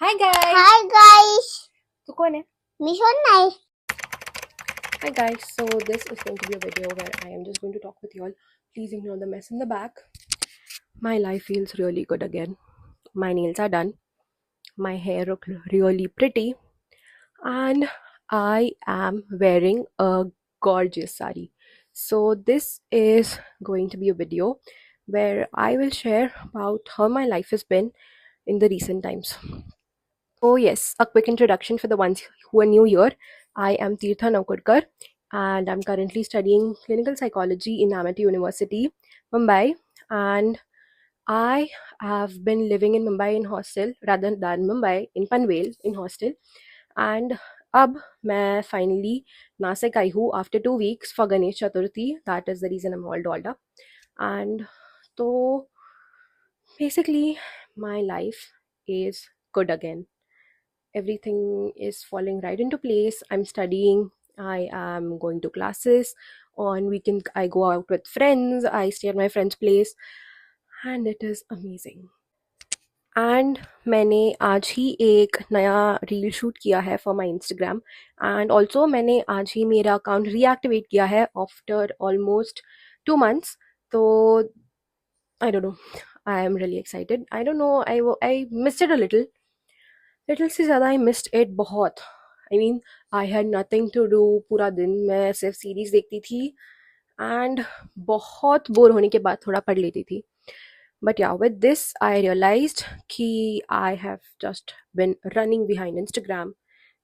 Hi guys. Hi guys, तो कौन है? mission nice. Hi guys. So this is going to be a video where I am just going to talk with you all. Please ignore the mess in the back. My life feels really good again. My nails are done. My hair look really pretty, and I am wearing a gorgeous sari. So this is going to be a video where I will share about how my life has been in the recent times. Oh, yes, a quick introduction for the ones who are new here. I am Tirtha Naukurkar and I'm currently studying clinical psychology in Amity University, Mumbai. And I have been living in Mumbai in hostel rather than Mumbai in Panvel in hostel. And अब मैं finally Nashik आई हूँ after 2 weeks for Ganesh Chaturthi. That is the reason I'm all dolled up. And so basically my life is good again. Everything is falling right into place. I'm studying, I am going to classes. On weekend I go out with friends, I stay at my friend's place, and it is amazing. And मैंने आज ही एक नया reel shoot किया है for my Instagram and also मैंने आज ही मेरा account reactivate किया है आफ्टर ऑलमोस्ट 2 months. तो I don't know, I am really excited. I don't know, I missed it a little से ज़्यादा. आई मिस्ड इट बहुत. I mean I had nothing to do. पूरा दिन मैं सिर्फ सीरीज देखती थी एंड बहुत बोर होने के बाद थोड़ा पढ़ लेती थी. But yeah, with this, I realized कि I have just been running behind Instagram.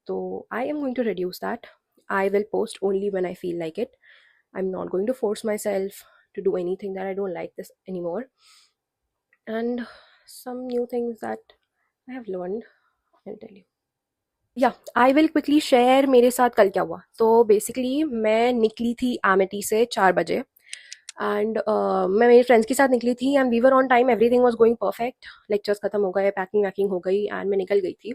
So I am going to reduce that. I will post only when I feel like it. I'm not going to force myself to do anything that I don't like this anymore. And some new things that I have learned, I'll tell you. या I will quickly share मेरे साथ कल क्या हुआ. तो basically मैं निकली थी एमिटी से 4 बजे एंड मैं मेरे फ्रेंड्स के साथ निकली थी and we were on time. Everything was going perfect. Lectures खत्म हो गए, पैकिंग वैकिंग हो गई एंड मैं निकल गई थी.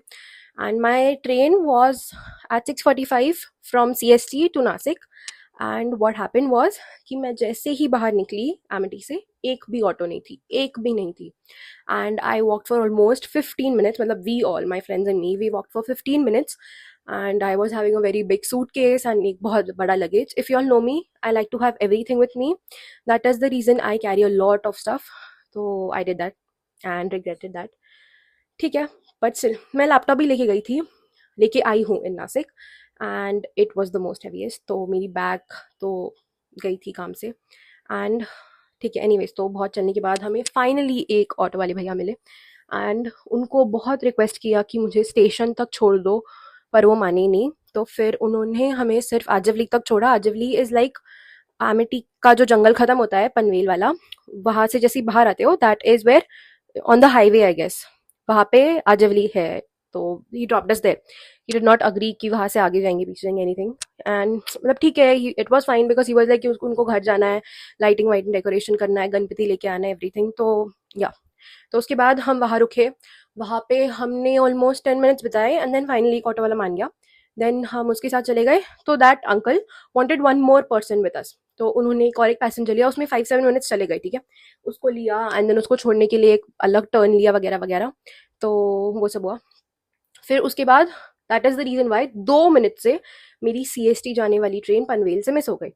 And my train was at 6:45 from CST to Nashik. And what happen was कि मैं जैसे ही बाहर निकली एमिटी से, एक भी ऑटो नहीं थी, एक भी नहीं थी. And I walked for almost 15 minutes. Matlab, we all, my friends and me, we walked for 15 minutes. And I was having a very big suitcase and एक बहुत बड़ा luggage. If you all know me, I like to have everything with me. That is the reason I carry a lot of stuff. So I did that and regretted that. ठीक है, but still मैं laptop भी लेके आई हूँ in Nashik and it was the most heaviest. तो मेरी bag तो गई थी काम से. एंड ठीक है, एनीवेज तो बहुत चलने के बाद हमें फाइनली एक ऑटो वाले भैया मिले एंड उनको बहुत रिक्वेस्ट किया कि मुझे स्टेशन तक छोड़ दो, पर वो माने नहीं. तो फिर उन्होंने हमें सिर्फ आजवली तक छोड़ा. आजवली इज़ लाइक आमिटी का जो जंगल खत्म होता है पनवेल वाला, वहाँ से जैसे बाहर आते हो, that is where on the highway I guess, वहाँ पे आजवली है. तो he dropped us there. He did not agree कि वहाँ से आगे जाएंगे पीछे जाएंगे एनीथिंग. एंड मतलब ठीक है, it was fine because he was like कि उनको घर जाना है, लाइटिंग वाइटिंग डेकोरेशन करना है, गणपति लेके आना है, एवरीथिंग. तो या तो उसके बाद हम वहाँ रुके. वहाँ पे हमने ऑलमोस्ट 10 मिनट्स बिताए एंड देन फाइनली एक ऑटो वाला मान गया. देन हम उसके साथ चले गए. तो that uncle wanted one more person with us. तो उन्होंने एक और एक पैसेंजर लिया. उसमें 5-7 मिनट्स चले गए, ठीक है. उसको लिया एंड देन उसको छोड़ने के लिए एक अलग टर्न लिया वगैरह वगैरह. तो वो सब हुआ. फिर उसके बाद that is the reason why 2 minute से मेरी CST जाने वाली ट्रेन पनवेल से मिस हो गई.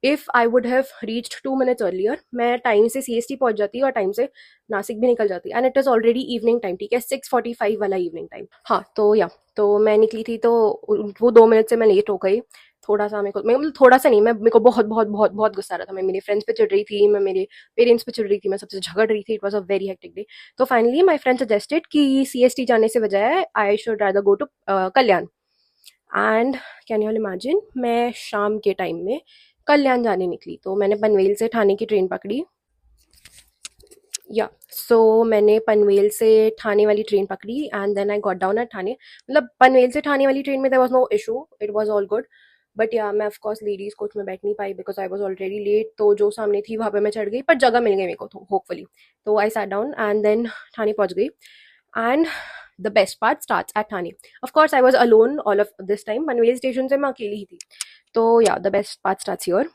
If I would have reached 2 minutes earlier, मैं टाइम से CST पहुंच जाती और टाइम से नासिक भी निकल जाती. And it is already evening time, ठीक है, 6:45 वाला इवनिंग टाइम. हाँ तो या तो मैं निकली थी. तो वो 2 मिनट से मैं लेट हो गई. थोड़ा सा मतलब थोड़ा सा नहीं, मैं मेरे को बहुत बहुत बहुत बहुत गुस्सा आ रहा था. मैं मेरे फ्रेंड्स पे चिढ़ रही थी, मैं मेरे पेरेंट्स पे चिढ़ रही थी, मैं सबसे झगड़ रही थी. It was a very hectic day. तो फाइनली माई फ्रेंड सजेस्टेड कि CST जाने से बजाय I should rather go to Kalyan. And can you all imagine, मैं शाम के टाइम में कल्याण जाने निकली. तो मैंने पनवेल से ठाणे की ट्रेन पकड़ी. या सो मैंने पनवेल से ठाणे वाली ट्रेन पकड़ी and then I got down at Thane. मतलब पनवेल से ठाणे वाली ट्रेन में there was no issue, it was all good. But yeah मैं ऑफ कोर्स लेडीज कोच में बैठ नहीं पाई because I was already late. तो जो सामने थी वहाँ पे मैं चढ़ गई, पर जगह मिल गई मेरे को तो होपफुली. तो I sat down and then Thane पहुँच गई. And the best part starts at Thane. Of course I was alone all of this time. Panvel station से मैं अकेली ही थी. तो yeah the best part starts here.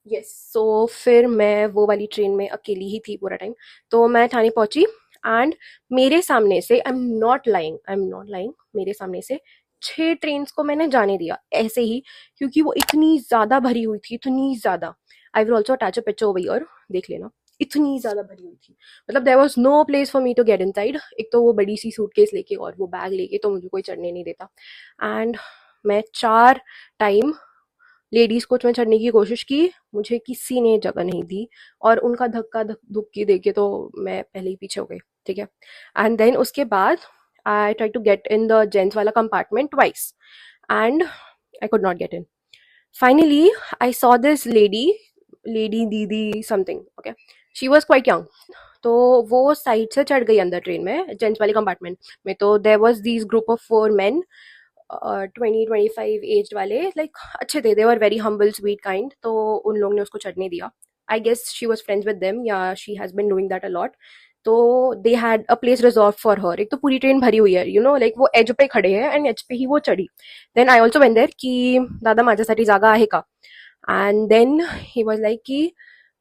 Yes, so फिर मैं वो वाली ट्रेन में अकेली ही थी पूरा टाइम. तो मैं ठाणे पहुंची एंड मेरे सामने से, आई एम नॉट लाइंग, मेरे सामने से 6 ट्रेन्स को मैंने जाने दिया ऐसे ही, क्योंकि वो इतनी ज़्यादा भरी हुई थी, इतनी ज़्यादा। I will also attach a picture over here, देख लेना। इतनी ज़्यादा भरी हुई थी, मतलब there was no place for me to get inside. एक तो वो बड़ी सी सूटकेस लेके और वो बैग लेके तो मुझे कोई चढ़ने नहीं देता। एंड मैं 4 टाइम लेडीज कोच में चढ़ने की कोशिश की, मुझे किसी ने जगह नहीं दी, और उनका धक्का धुक्की देके तो मैं पहले ही पीछे हो गई, ठीक है। एंड देन उसके बाद I try to get in the gents वाला compartment twice, and I could not get in. Finally I saw this lady दीदी something, okay, she was quite young. तो वो साइड से चढ़ गई अंदर ट्रेन में, जेंट्स वाले कंपार्टमेंट में। तो there was this group of 4 men, 20-25 age वाले, लाइक अच्छे थे, they were very humble sweet kind. तो उन लोगों ने उसको चढ़ने दिया। I guess she was friends with them, या she has been doing that a lot. तो they had a place reserve for her. एक तो पूरी ट्रेन भरी हुई है, यू नो, लाइक वो एज पे खड़े हैं एंड एज पे ही वो चढ़ी। Then I also went there की दादा माझ्यासाठी जागा आहे का, and then he was like की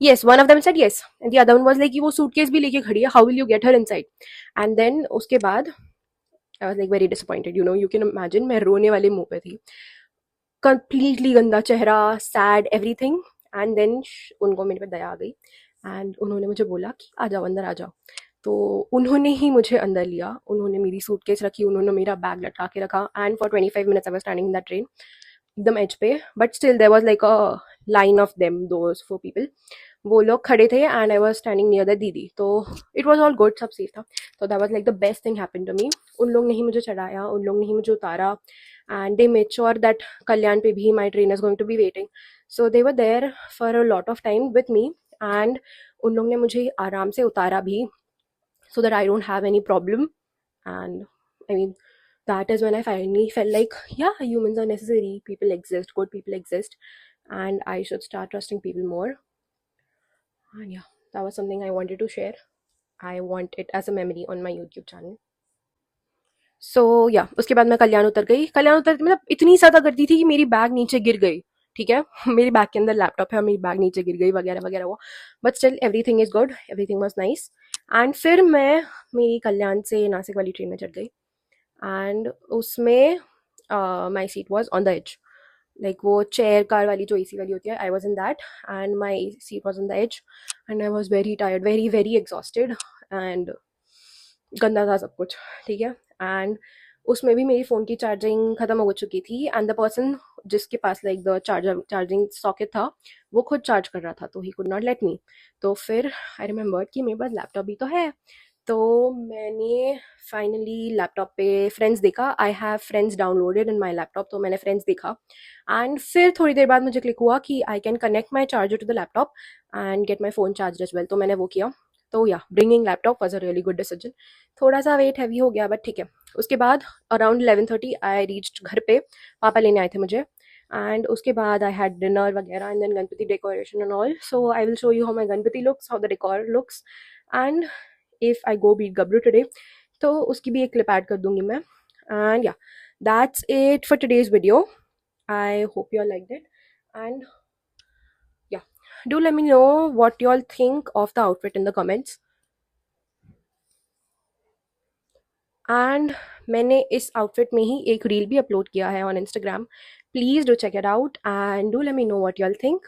yes, one of them said yes, and the other one was like कि वो सूटकेस भी लेके खड़ी है, how will you get her inside? And then उसके बाद I was like very disappointed, you know, you can imagine, मैं रोने वाले मुंह पे थी, कंप्लीटली गंदा चेहरा, सैड एवरीथिंग। एंड देन उनको मेरे पे दया आ गई, एंड उन्होंने मुझे बोला कि आ जाओ अंदर आ जाओ। तो उन्होंने ही मुझे अंदर लिया, उन्होंने मेरी सूटकेस रखी, उन्होंने मेरा बैग लटका के रखा, and for 25 minutes I was standing in that train, एकदम एज पे। But still there was like a line of them, those 4 people, वो लोग खड़े थे, and I was standing near the दीदी। तो इट वाज ऑल गुड, सब safe था। तो that was like the best thing happened to me. उन लोग ने ही मुझे चढ़ाया, उन लोग ने ही मुझे उतारा, and they made sure that Kalyan पे भी my train is going to be waiting. So they were there for a lot of time with me, and उन लोग ने मुझे आराम से उतारा भी, so that I don't have any problem. And I mean, that is when I finally felt like, yeah, humans are necessary, people exist, good people exist, and I should start trusting people more. And yeah, that was something I wanted to share. I want it as a memory on my YouTube channel. सो या उसके बाद मैं कल्याण उतर गई। कल्याण उतर मतलब इतनी ज़्यादा गर्दी थी कि मेरी बैग नीचे गिर गई, ठीक है। मेरी बैग के अंदर लैपटॉप है और मेरी बैग नीचे गिर गई वगैरह वगैरह हुआ, but still everything is good, everything was nice. And फिर मैं मेरी कल्याण से नासिक वाली ट्रेन में चढ़ गई, एंड उसमें my seat was on the edge, like वो चेयर कार वाली जो एसी वाली होती है, I was in that, and my seat was on the edge, and I was very tired, very very exhausted, and गंदा था सब कुछ, ठीक है। एंड उसमें भी मेरी फ़ोन की चार्जिंग ख़त्म हो चुकी थी, एंड द पर्सन जिसके पास लाइक द चार्जिंग सॉकेट था, वो खुद चार्ज कर रहा था, तो he could not let me. तो फिर आई रिमेंबर्ड कि मेरे पास लैपटॉप भी तो है। तो मैंने फाइनली लैपटॉप पे फ्रेंड्स देखा, I have friends downloaded in my laptop, तो मैंने फ्रेंड्स देखा, एंड फिर थोड़ी देर बाद मुझे क्लिक हुआ कि I can connect my charger to the laptop and get my phone charge as well, तो मैंने वो किया। तो yeah bringing laptop was a really good decision. थोड़ा सा वेट हैवी हो गया, बट ठीक है। उसके बाद अराउंड 11:30 आई रीच्ड घर पे, पापा लेने आए थे मुझे, एंड उसके बाद आई हैड डिनर वगैरह, and then Ganpati decoration and all. So I will show you how my Ganpati looks, how the decor looks, and if I go बीट गबरू टुडे तो उसकी भी एक क्लिप ऐड कर दूंगी मैं। And yeah that's it for today's video. I hope you are like it, and yeah, do let me know what you all think of the outfit in the comments. And मैंने इस outfit में ही एक reel भी upload किया है on Instagram, please do check it out and do let me know what you all think.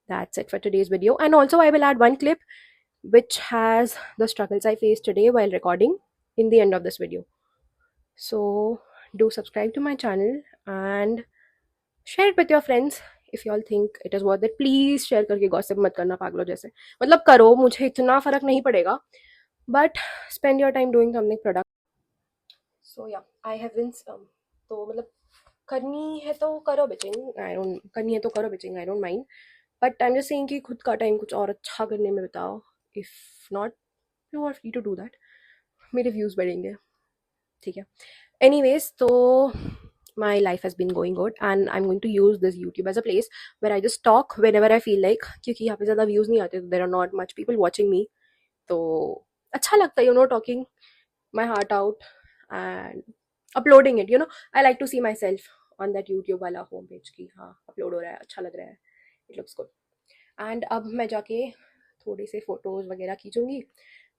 That's it for today's video, and also I will add one clip which has the struggles I faced today while recording in the end of this video. So do subscribe to my channel and share it with your friends if you all think it is worth it. Please share करके gossip मत करना पागलों जैसे, मतलब करो, मुझे इतना फर्क नहीं पड़ेगा, but spend your time doing something productive. So yeah, I have been तो मतलब करनी है तो करो बिचिंग, आई डोंट, करनी है तो करो bitching, I don't mind, but I am just saying कि खुद का टाइम कुछ और अच्छा करने में बिताओ। If not, you are free to do that, मेरे व्यूज़ बढ़ेंगे, ठीक है। एनीवेज, तो my life has been going good and I'm going to use this YouTube as a place where I just talk whenever I feel like, क्योंकि यहाँ पे ज़्यादा views नहीं आते, there are not much people watching me, तो अच्छा लगता है, you know, talking my heart out and uploading it, you know, I like to see myself on that YouTube वाला होम पेज की, हाँ अपलोड हो रहा है, अच्छा लग रहा है, it looks good. And अब मैं जाके थोड़ी से फोटोज़ वगैरह खींचूंगी,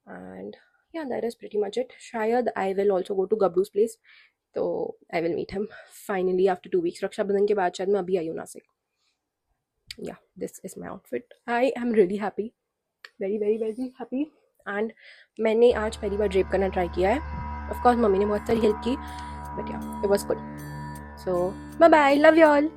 and yeah, that is pretty much it. Shayad I will also go to Gabru's place. So I will meet him finally after 2 weeks. रक्षा बंधन के बाद शायद मैं अभी आई हूँ Nashik. Yeah, this is my outfit. I am really happy. Very very very happy. And मैंने आज पहली बार ड्रेप करना ट्राई किया है. Of course मम्मी ने बहुत सारी हेल्प की. But yeah, it was good. So bye bye. Love you all.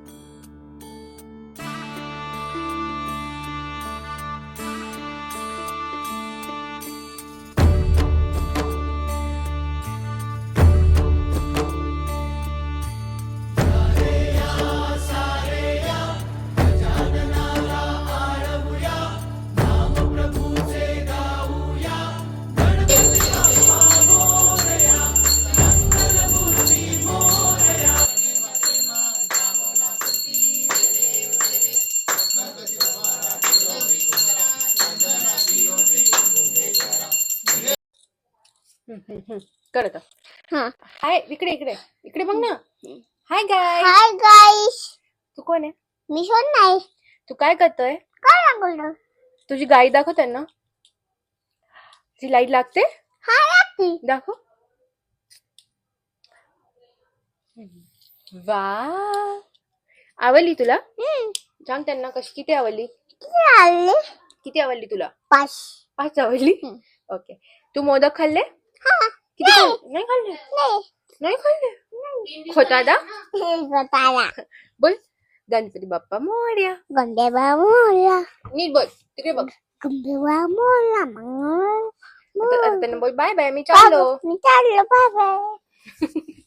कर आता. हाँ. हाय इकडे इकडे इकडे बघ ना. Hi guy. Hi guys. तू कोण आहे? मी कोण नाही. तू काय करतोय? काय लागलं? तुझी गाय दाखव त्यांना. ती लाईट लागते? हा लागते. दाखव. वा, आवडली तुला? सांग त्यांना कशी किती आवडली. आले किती आवडली तुला? 5. 5 आवडली. ओके. तू मोदक खाल्ले? हा. किती नाही खाल्ले? नाही खाल्ले. खोटादा गोताला. बोल. गणपती बाप्पा मोरया. गंडेबा मोला. नीट बोल. तिकडे बघ. गंडेबा मोला. आता त्यांना बोल बाय बाय मी चाललो. मी चाललो. Bye bye.